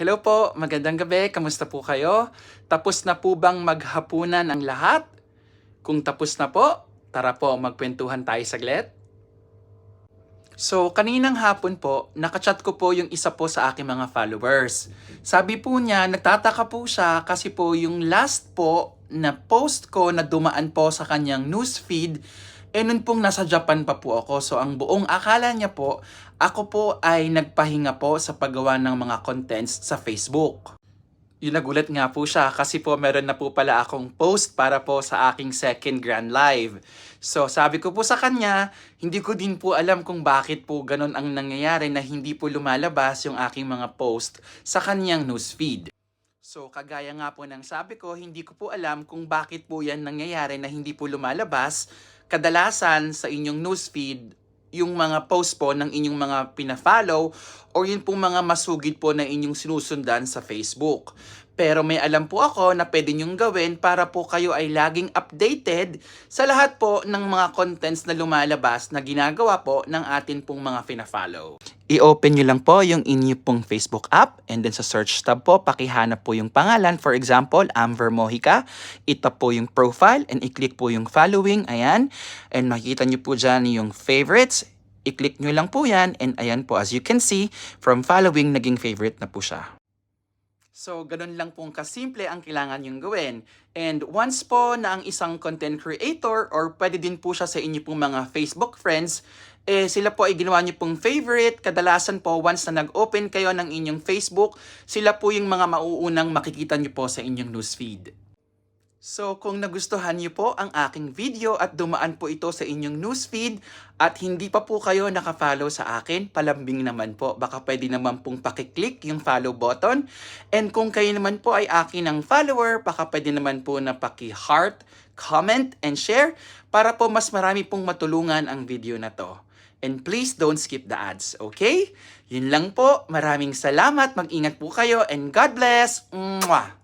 Hello po, magandang gabi. Kamusta po kayo? Tapos na po bang maghapunan ang lahat? Kung tapos na po, tara po magkwentuhan tayo saglit. So, kaninang hapon po, nakachat ko po yung isa po sa aking mga followers. Sabi po niya, nagtataka po siya kasi po yung last po na post ko na dumaan po sa kanyang newsfeed, nun pong nasa Japan pa po ako. So, ang buong akala niya po, ako po ay nagpahinga po sa paggawa ng mga contents sa Facebook. Yung nagulat nga po siya kasi po meron na po pala akong post para po sa aking second Grand Live. So sabi ko po sa kanya, hindi ko din po alam kung bakit po ganun ang nangyayari na hindi po lumalabas yung aking mga post sa kanyang newsfeed. So kagaya nga po ng sabi ko, hindi ko po alam kung bakit po yan nangyayari na hindi po lumalabas. Kadalasan sa inyong newsfeed, yung mga post po ng inyong mga pina-follow or yun pong mga masugid po na inyong sinusundan sa Facebook. Pero may alam po ako na pwede nyong gawin para po kayo ay laging updated sa lahat po ng mga contents na lumalabas na ginagawa po ng atin pong mga pina-follow. I-open nyo lang po yung inyo pong Facebook app and then sa search tab po, pakihanap po yung pangalan. For example, Amber Mojica. Itap po yung profile and i-click po yung following. Ayan. And makikita nyo po dyan yung favorites. I-click nyo lang po yan and ayan po, as you can see, from following, naging favorite na po siya. So, ganun lang pong kasimple ang kailangan yung gawin. And once po na ang isang content creator or pwede din po siya sa inyo pong mga Facebook friends, sila po ay ginawa niyo pong favorite. Kadalasan po, once na nag-open kayo ng inyong Facebook, sila po yung mga mauunang makikita niyo po sa inyong newsfeed. So, kung nagustuhan niyo po ang aking video at dumaan po ito sa inyong newsfeed at hindi pa po kayo nakafollow sa akin, palambing naman po. Baka pwede naman pong pakiclick yung follow button. And kung kayo naman po ay akin ng follower, baka pwede naman po na paki-heart, comment, and share para po mas marami pong matulungan ang video na to. And please don't skip the ads, okay? Yun lang po. Maraming salamat. Mag-ingat po kayo and God bless. Mwah!